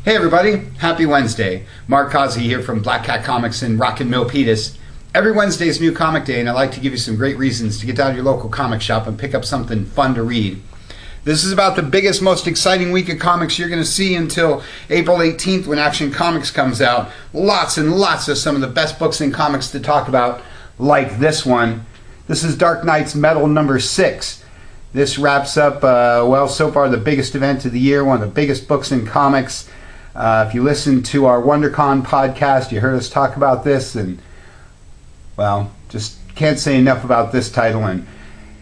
Hey everybody, happy Wednesday. Mark Causey here from Black Cat Comics in Rockin' Milpitas. Every Wednesday is New Comic Day, and I like to give you some great reasons to get down to your local comic shop and pick up something fun to read. This is about the biggest, most exciting week of comics you're going to see until April 18th when Action Comics comes out. Lots and lots of some of the best books in comics to talk about, like this one. This is Dark Nights Metal number 6. This wraps up, so far the biggest event of the year, one of the biggest books in comics. If you listen to our WonderCon podcast, you heard us talk about this, and, well, just can't say enough about this title. And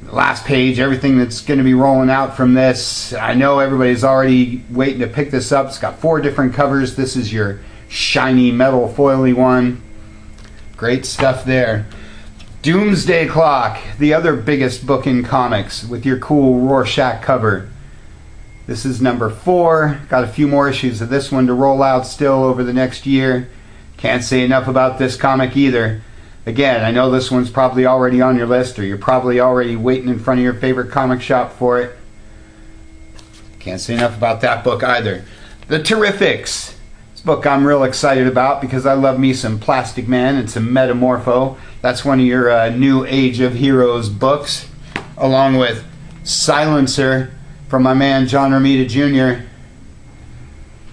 the last page, everything that's going to be rolling out from this. I know everybody's already waiting to pick this up. It's got 4 different covers. This is your shiny metal foily one. Great stuff there. Doomsday Clock, the other biggest book in comics, with your cool Rorschach cover. This is number 4. Got a few more issues of this one to roll out still over the next year. Can't say enough about this comic either. Again, I know this one's probably already on your list, or you're probably already waiting in front of your favorite comic shop for it. Can't say enough about that book either. The Terrifics. This book I'm real excited about because I love me some Plastic Man and some Metamorpho. That's one of your New Age of Heroes books, along with Silencer from my man John Romita Jr.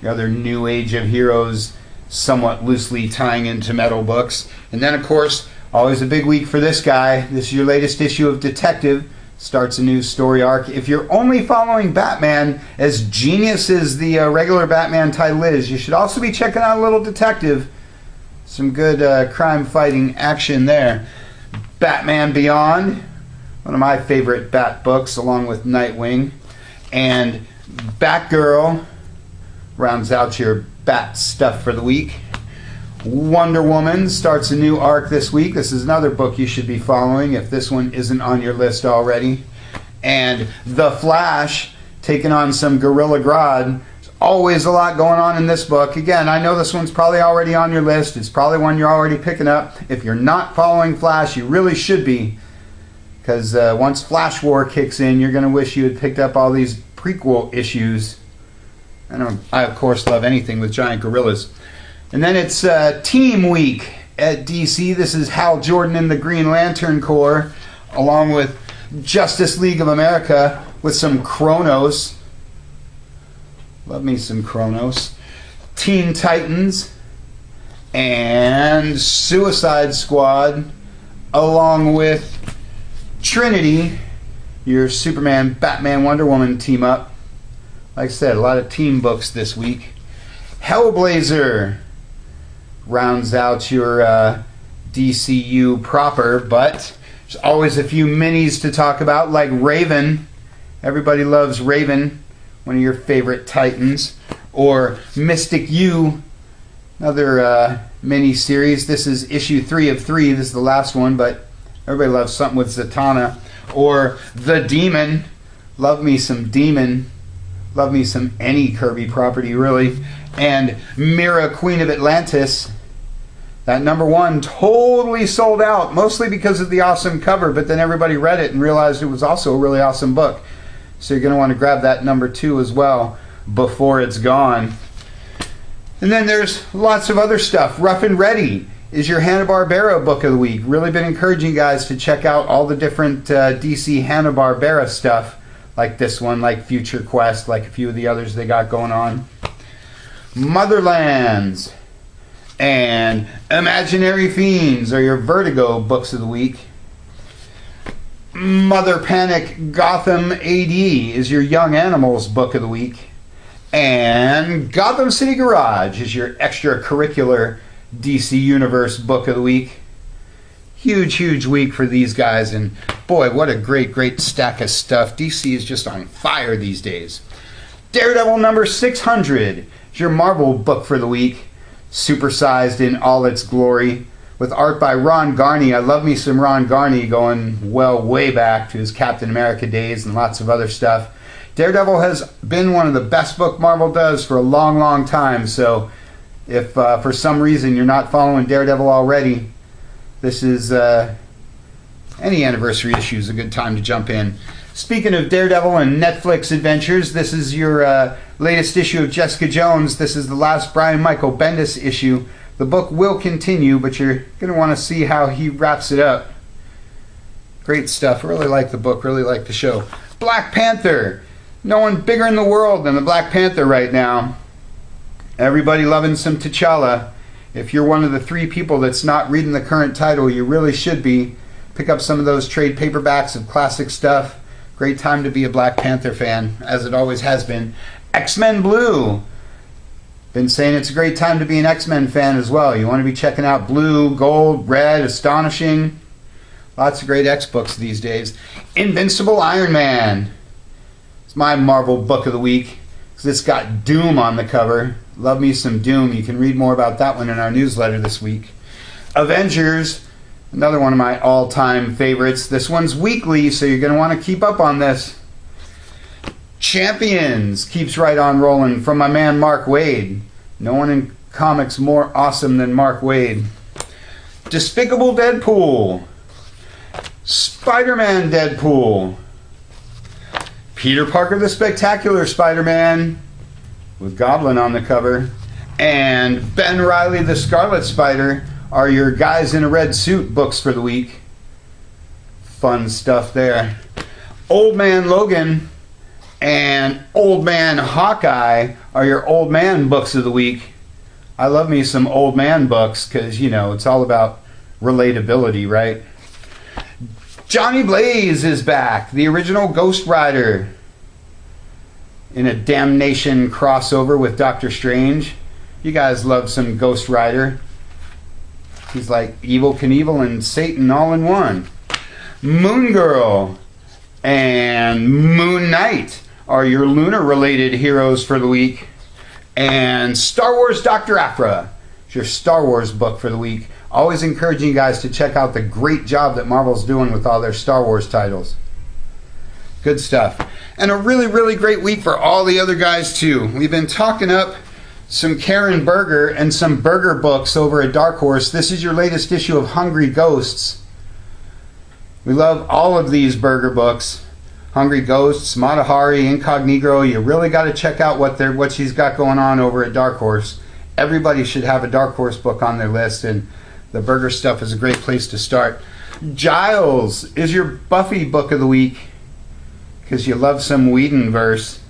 The other New Age of Heroes, somewhat loosely tying into metal books. And then, of course, always a big week for this guy. This is your latest issue of Detective. Starts a new story arc. If you're only following Batman, as genius as the regular Batman title is, you should also be checking out a little Detective. Some good crime-fighting action there. Batman Beyond, one of my favorite Bat books, along with Nightwing. And Batgirl rounds out your Bat stuff for the week. Wonder Woman starts a new arc this week. This is another book you should be following if this one isn't on your list already. And The Flash taking on some Gorilla Grodd. There's always a lot going on in this book. Again, I know this one's probably already on your list. It's probably one you're already picking up. If you're not following Flash, you really should be. Because once Flash War kicks in, you're going to wish you had picked up all these prequel issues. I, of course, love anything with giant gorillas. And then it's Team Week at DC. This is Hal Jordan and the Green Lantern Corps, along with Justice League of America with some Kronos. Love me some Kronos. Teen Titans and Suicide Squad, along with Trinity, your Superman, Batman, Wonder Woman team up. Like I said, a lot of team books this week. Hellblazer rounds out your DCU proper, but there's always a few minis to talk about, like Raven. Everybody loves Raven, one of your favorite Titans. Or Mystic U, another mini series. This is issue 3 of 3. This is the last one, but everybody loves something with Zatanna. Or The Demon. Love me some Demon. Love me some any Kirby property, really. And Mira, Queen of Atlantis. That number 1 totally sold out, mostly because of the awesome cover, but then everybody read it and realized it was also a really awesome book. So you're going to want to grab that number 2 as well before it's gone. And then there's lots of other stuff. Rough and Ready is your Hanna-Barbera book of the week. Really been encouraging you guys to check out all the different DC Hanna-Barbera stuff, like this one, like Future Quest, like a few of the others they got going on. Motherlands and Imaginary Fiends are your Vertigo books of the week. Mother Panic Gotham AD is your Young Animals book of the week. And Gotham City Garage is your extracurricular DC Universe book of the week. Huge, huge week for these guys, and boy, what a great stack of stuff. DC is just on fire these days. Daredevil number 600 is your Marvel book for the week, supersized in all its glory, with art by Ron Garney. I love me some Ron Garney, going way back to his Captain America days and lots of other stuff. Daredevil has been one of the best book Marvel does for a long time, so if for some reason you're not following Daredevil already, this is any anniversary issue is a good time to jump in. Speaking of Daredevil and Netflix adventures, this is your latest issue of Jessica Jones. This is the last Brian Michael Bendis issue. The book will continue, but you're going to want to see how he wraps it up. Great stuff. Really like the book, really like the show. Black Panther. No one bigger in the world than the Black Panther right now. Everybody loving some T'Challa. If you're one of the 3 people that's not reading the current title, you really should be. Pick up some of those trade paperbacks of classic stuff. Great time to be a Black Panther fan, as it always has been. X-Men Blue. Been saying it's a great time to be an X-Men fan as well. You want to be checking out Blue, Gold, Red, Astonishing. Lots of great X books these days. Invincible Iron Man. It's my Marvel book of the week, because it's got Doom on the cover. Love me some Doom. You can read more about that one in our newsletter this week. Avengers. Another one of my all-time favorites. This one's weekly, so you're going to want to keep up on this. Champions keeps right on rolling from my man Mark Waid. No one in comics more awesome than Mark Waid. Despicable Deadpool. Spider-Man Deadpool. Peter Parker the Spectacular Spider-Man with Goblin on the cover. And Ben Reilly the Scarlet Spider are your Guys in a Red Suit books for the week. Fun stuff there. Old Man Logan and Old Man Hawkeye are your Old Man books of the week. I love me some Old Man books because, you know, it's all about relatability, right? Johnny Blaze is back. The original Ghost Rider in a Damnation crossover with Doctor Strange. You guys love some Ghost Rider. He's like Evel Knievel and Satan all in one. Moon Girl and Moon Knight are your lunar-related heroes for the week. And Star Wars Dr. Aphra is your Star Wars book for the week. Always encouraging you guys to check out the great job that Marvel's doing with all their Star Wars titles. Good stuff. And a really, really great week for all the other guys, too. We've been talking up some Karen Berger and some Berger books over at Dark Horse. This is your latest issue of Hungry Ghosts. We love all of these Berger books. Hungry Ghosts, Mata Hari, Incognito. You really got to check out what she's got going on over at Dark Horse. Everybody should have a Dark Horse book on their list, and the Berger stuff is a great place to start. Giles is your Buffy book of the week, because you love some Whedonverse.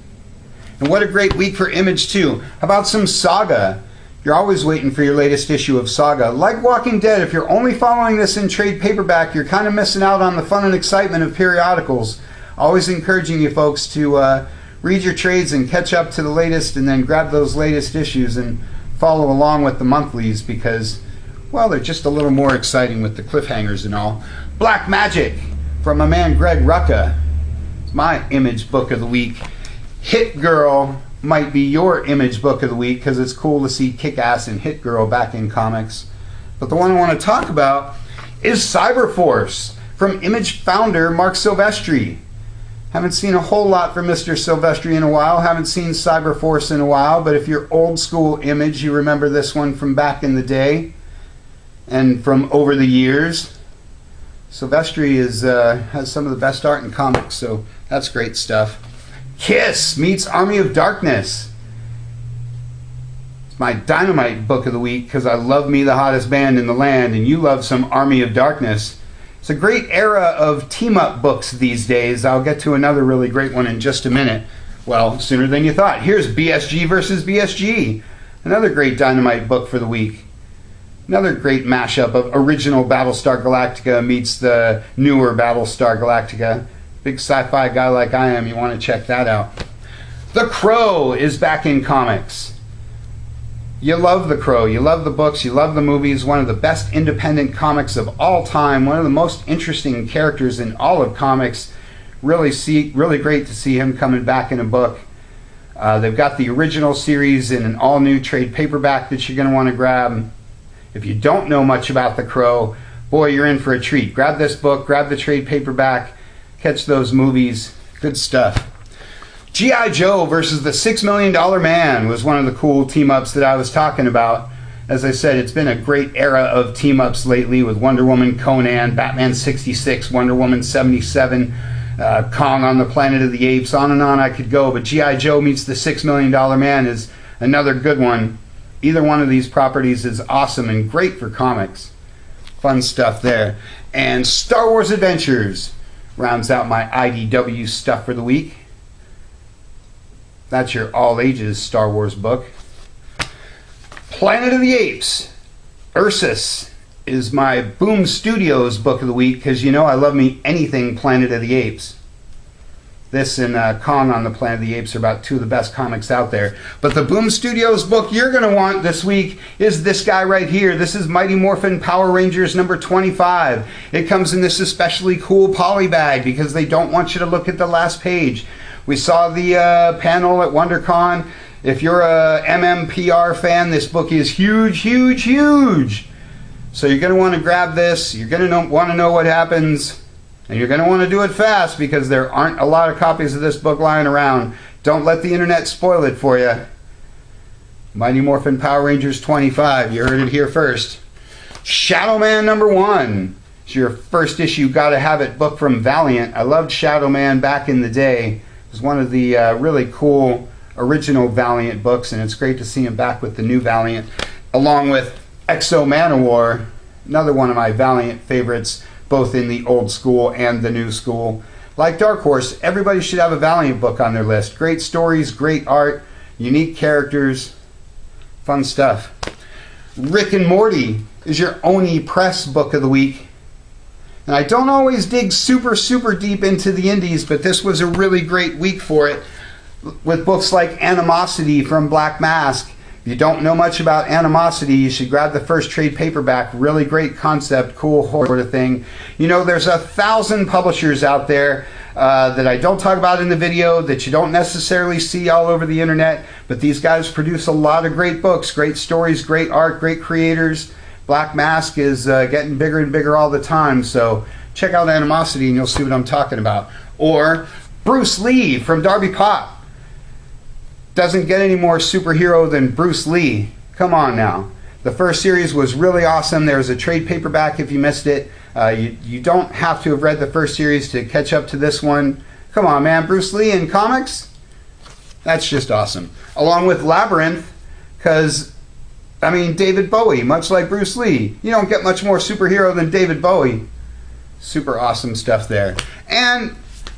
And what a great week for Image, too. How about some Saga? You're always waiting for your latest issue of Saga. Like Walking Dead, if you're only following this in trade paperback, you're kind of missing out on the fun and excitement of periodicals. Always encouraging you folks to read your trades and catch up to the latest, and then grab those latest issues and follow along with the monthlies, because, well, they're just a little more exciting with the cliffhangers and all. Black Magic from my man Greg Rucka. It's my Image book of the week. Hit Girl might be your Image book of the week, because it's cool to see Kick-Ass and Hit Girl back in comics. But the one I want to talk about is Cyberforce from Image founder Mark Silvestri. Haven't seen a whole lot from Mr. Silvestri in a while. Haven't seen Cyberforce in a while, but if you're old school Image, you remember this one from back in the day and from over the years. Silvestri has some of the best art in comics, so that's great stuff. Kiss meets Army of Darkness. It's my Dynamite book of the week, because I love me the hottest band in the land, and you love some Army of Darkness. It's a great era of team-up books these days. I'll get to another really great one in just a minute. Well, sooner than you thought. Here's BSG versus BSG. Another great Dynamite book for the week. Another great mashup of original Battlestar Galactica meets the newer Battlestar Galactica. Big sci-fi guy like I am, you want to check that out. The Crow is back in comics. You love The Crow, you love the books, you love the movies. One of the best independent comics of all time. One of the most interesting characters in all of comics. Really great to see him coming back in a book. They've got the original series in an all-new trade paperback that you're going to want to grab. If you don't know much about The Crow, boy, you're in for a treat. Grab this book, grab the trade paperback, catch those movies. Good stuff. G.I. Joe versus the $6 Million Man was one of the cool team-ups that I was talking about. As I said, it's been a great era of team-ups lately with Wonder Woman, Conan, Batman 66, Wonder Woman 77. Kong on the Planet of the Apes, on and on I could go. But G.I. Joe meets the $6 Million Man is another good one. Either one of these properties is awesome and great for comics. Fun stuff there. And Star Wars Adventures rounds out my IDW stuff for the week. That's your all ages Star Wars book. Planet of the Apes, Ursus, is my Boom Studios book of the week, because you know I love me anything Planet of the Apes. This and Kong on the Planet of the Apes are about two of the best comics out there. But the Boom Studios book you're going to want this week is this guy right here. This is Mighty Morphin Power Rangers number 25. It comes in this especially cool poly bag because they don't want you to look at the last page. We saw the panel at WonderCon. If you're a MMPR fan, this book is huge, huge, huge. So you're going to want to grab this. You're going to want to know what happens. And you're going to want to do it fast because there aren't a lot of copies of this book lying around. Don't let the internet spoil it for you. Mighty Morphin Power Rangers 25. You heard it here first. Shadow Man number 1. It's your first issue, gotta have it book from Valiant. I loved Shadow Man back in the day. It was one of the really cool original Valiant books, and it's great to see him back with the new Valiant, along with Exo Manowar, another one of my Valiant favorites, both in the old school and the new school. Like Dark Horse, everybody should have a Valiant book on their list. Great stories, great art, unique characters, fun stuff. Rick and Morty is your Oni Press book of the week. And I don't always dig super, super deep into the indies, but this was a really great week for it, with books like Animosity from Black Mask. If you don't know much about Animosity, you should grab the first trade paperback. Really great concept, cool sort of thing. You know, there's 1,000 publishers out there that I don't talk about in the video, that you don't necessarily see all over the internet, but these guys produce a lot of great books, great stories, great art, great creators. Black Mask is getting bigger and bigger all the time, so check out Animosity and you'll see what I'm talking about. Or Bruce Lee from Darby Pop. Doesn't get any more superhero than Bruce Lee. Come on now. The first series was really awesome. There was a trade paperback if you missed it. You don't have to have read the first series to catch up to this one. Come on, man. Bruce Lee in comics? That's just awesome. Along with Labyrinth, because, I mean, David Bowie, much like Bruce Lee. You don't get much more superhero than David Bowie. Super awesome stuff there. And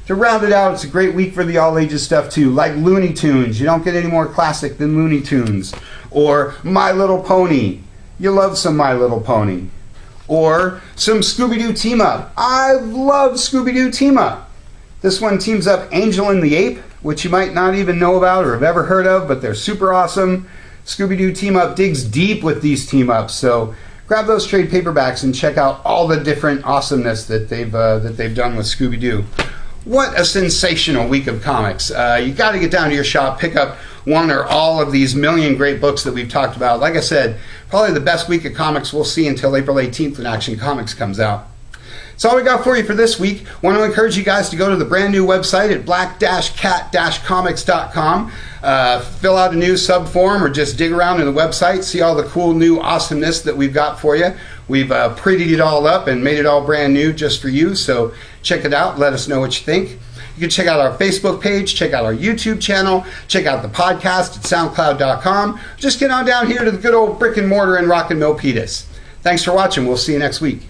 to round it out, it's a great week for the all-ages stuff too, like Looney Tunes. You don't get any more classic than Looney Tunes. Or My Little Pony. You love some My Little Pony. Or some Scooby-Doo team-up. I love Scooby-Doo team-up. This one teams up Angel and the Ape, which you might not even know about or have ever heard of, but they're super awesome. Scooby-Doo team-up digs deep with these team-ups, so grab those trade paperbacks and check out all the different awesomeness that they've done with Scooby-Doo. What a sensational week of comics. You got to get down to your shop, pick up one or all of these million great books that we've talked about. Like I said, probably the best week of comics we'll see until April 18th when Action Comics comes out. That's all we got for you for this week. Want to encourage you guys to go to the brand new website at black-cat-comics.com. Fill out a new sub form or just dig around in the website, see all the cool new awesomeness that we've got for you. We've prettied it all up and made it all brand new just for you, so check it out. Let us know what you think. You can check out our Facebook page, check out our YouTube channel, check out the podcast at soundcloud.com. Just get on down here to the good old brick and mortar in Rock and Milpitas. Thanks for watching. We'll see you next week.